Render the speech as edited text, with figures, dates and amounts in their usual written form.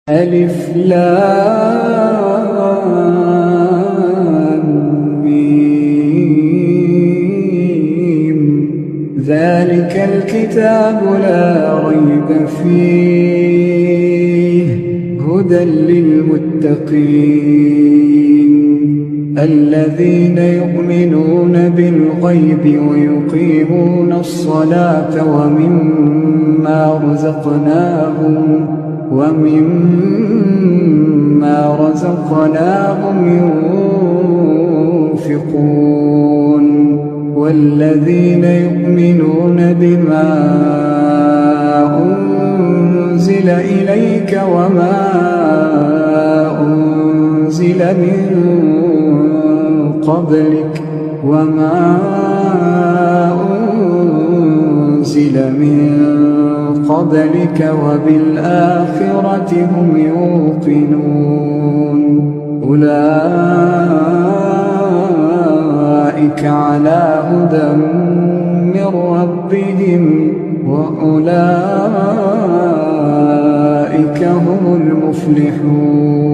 ألف لام ميم. ذلك الكتاب لا ريب فيه هدى للمتقين الذين يؤمنون بالغيب ويقيمون الصلاة ومما رزقناهم ينفقون والذين يؤمنون بما أنزل إليك وما أنزل من قبلك وبالآخرة هم يوقنون أولئك على هدى من ربهم وأولئك هم المفلحون.